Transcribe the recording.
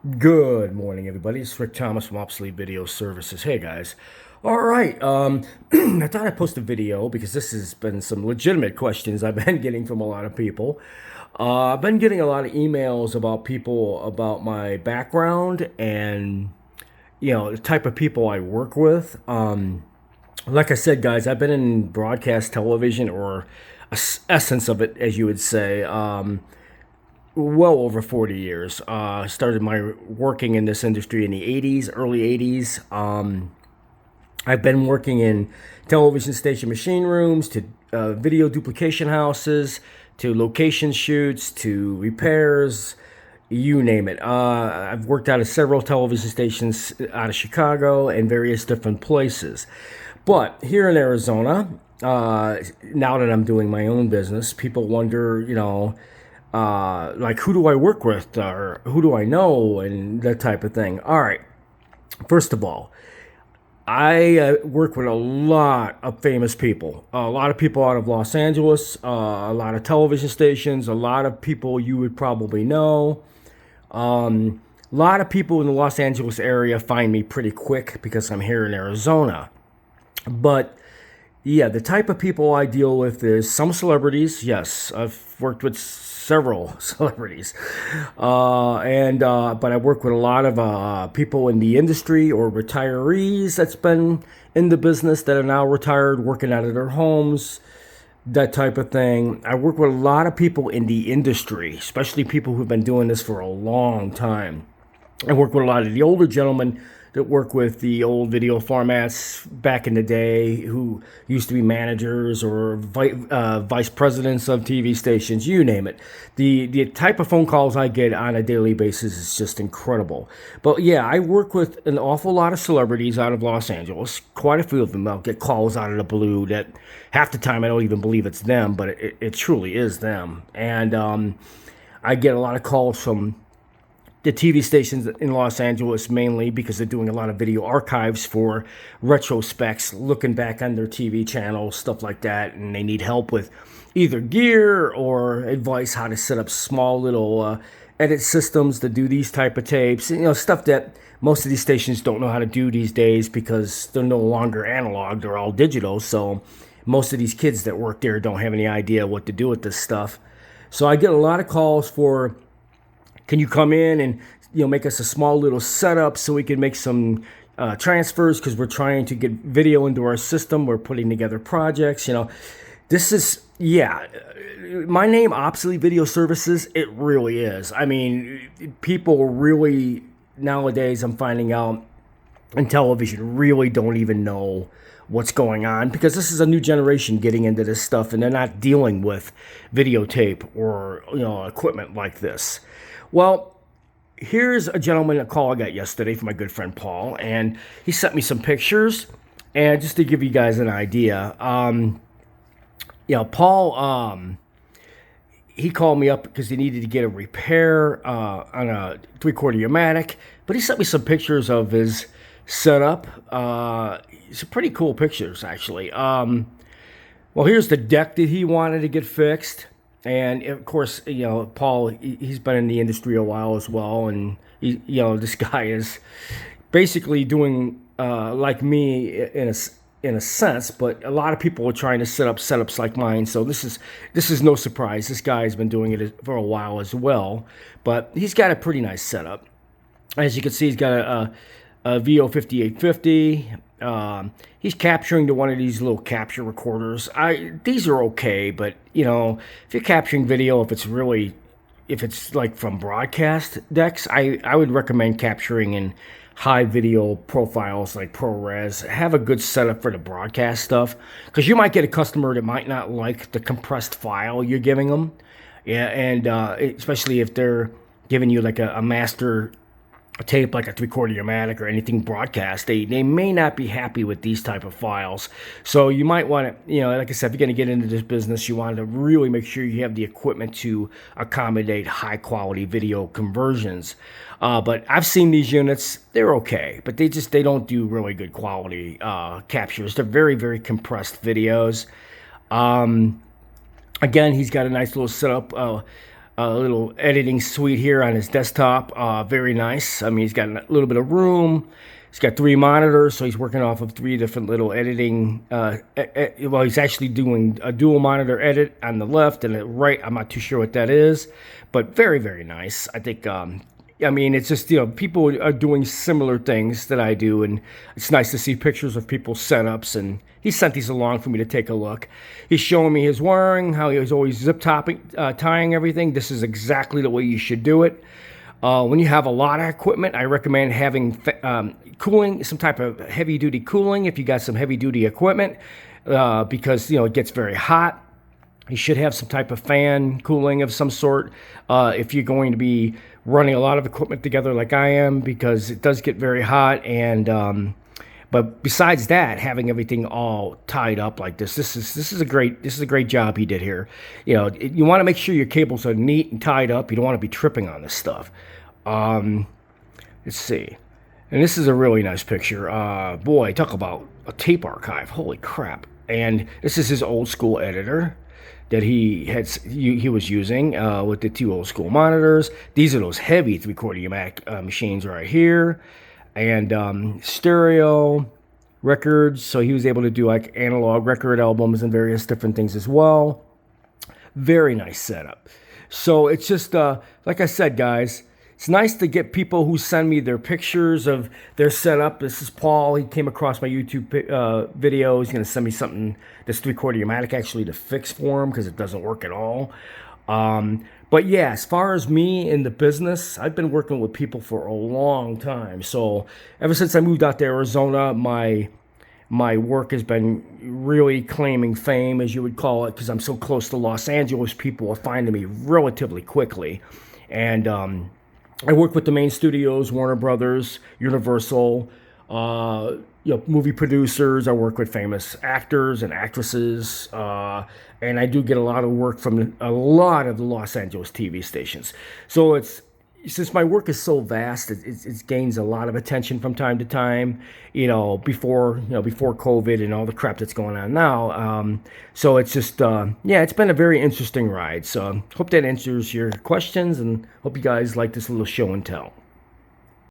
Good morning, everybody. It's Rick Thomas from Obsolete Video Services. Hey, guys. All right. I thought I'd post a video because this has been some legitimate questions I've been getting from a lot of people. I've been getting a lot of emails about people about my background and, the type of people I work with. Like I said, guys, I've been in broadcast television or essence of it, as you would say. Well over 40 years. Started my working in this industry in the 80s, early 80s. I've been working in television station machine rooms to video duplication houses to location shoots to repairs, you name it. I've worked out of several television stations out of Chicago and various different places. But here in Arizona, now that I'm doing my own business, people wonder, like who do I work with or who do I know and that type of thing. All right. First of all, I work with a lot of famous people, a lot of people out of Los Angeles, a lot of television stations, a lot of people you would probably know. A lot of people in the Los Angeles area find me pretty quick because I'm here in Arizona. But yeah, the type of people I deal with is some celebrities. Yes, I've worked with several celebrities, and but I work with a lot of people in the industry or retirees that's been in the business that are now retired, working out of their homes, that type of thing. I work with a lot of people in the industry, especially people who've been doing this for a long time. I work with a lot of the older gentlemen that work with the old video formats back in the day who used to be managers or vice presidents of TV stations, you name it. The type of phone calls I get on a daily basis is just incredible. But yeah, I work with an awful lot of celebrities out of Los Angeles. Quite a few of them. I'll get calls out of the blue that half the time I don't even believe it's them, but it truly is them. And I get a lot of calls from the TV stations in Los Angeles mainly because they're doing a lot of video archives for retrospects, looking back on their TV channels, stuff like that, and they need help with either gear or advice how to set up small little edit systems to do these type of tapes. Stuff that most of these stations don't know how to do these days because they're no longer analog; they're all digital. So most of these kids that work there don't have any idea what to do with this stuff. So I get a lot of calls for, can you come in and make us a small little setup so we can make some transfers because we're trying to get video into our system. We're putting together projects. This is, yeah. My name, Obsolete Video Services. It really is. I mean, people really nowadays, I'm finding out, in television really don't even know what's going on because this is a new generation getting into this stuff and they're not dealing with videotape or equipment like this. Well, here's a gentleman, a call I got yesterday from my good friend Paul, and he sent me some pictures. And just to give you guys an idea, Paul, he called me up because he needed to get a repair on a 3/4 Yamatic, but he sent me some pictures of his setup. Some pretty cool pictures, actually. Well, here's the deck that he wanted to get fixed. And of course, Paul, he's been in the industry a while as well. And, this guy is basically doing like me in a sense, but a lot of people are trying to set up setups like mine. So this is no surprise. This guy has been doing it for a while as well, but he's got a pretty nice setup. As you can see, he's got a VO 5850. He's capturing to one of these little capture recorders. These are okay, but if you're capturing video, if it's like from broadcast decks, I would recommend capturing in high video profiles like ProRes. Have a good setup for the broadcast stuff because you might get a customer that might not like the compressed file you're giving them. Yeah, and especially if they're giving you like a master tape like a 3/4 Yamatic or anything broadcast, they may not be happy with these type of files. So you might want to, like I said, if you're going to get into this business, you want to really make sure you have the equipment to accommodate high quality video conversions. But I've seen these units; they're okay, but they don't do really good quality captures. They're very, very compressed videos. Again, he's got a nice little setup. a little editing suite here on his desktop. Very nice. I mean, he's got a little bit of room. He's got 3 monitors, so he's working off of 3 different little editing. Well, he's actually doing a dual monitor edit on the left and the right. I'm not too sure what that is, but very, very nice. I think, I mean, it's just, people are doing similar things that I do, and it's nice to see pictures of people's setups, and he sent these along for me to take a look. He's showing me his wiring, how he was always tying everything. This is exactly the way you should do it. When you have a lot of equipment, I recommend having cooling, some type of heavy-duty cooling if you got some heavy-duty equipment, because, it gets very hot. You should have some type of fan cooling of some sort if you're going to be running a lot of equipment together like I am, because it does get very hot. And but besides that, having everything all tied up like this is a great job he did here. You want to make sure your cables are neat and tied up. You don't want to be tripping on this stuff. Let's see. And this is a really nice picture. Boy, talk about a tape archive. Holy crap. And this is his old school editor that he was using with the 2 old school monitors. These are those heavy 3/4 Mac machines right here. And stereo records. So he was able to do like analog record albums and various different things as well. Very nice setup. So it's just, like I said, guys, it's nice to get people who send me their pictures of their setup. This is Paul. He came across my YouTube video. He's going to send me something that's 3/4 Matic actually to fix for him because it doesn't work at all. But yeah, as far as me in the business, I've been working with people for a long time. So ever since I moved out to Arizona, my work has been really claiming fame, as you would call it, because I'm so close to Los Angeles. People are finding me relatively quickly. And I work with the main studios, Warner Brothers, Universal, movie producers. I work with famous actors and actresses, and I do get a lot of work from a lot of the Los Angeles TV stations. So since my work is so vast, it gains a lot of attention from time to time. Before COVID and all the crap that's going on now. So it's just it's been a very interesting ride. So hope that answers your questions, and hope you guys like this little show and tell.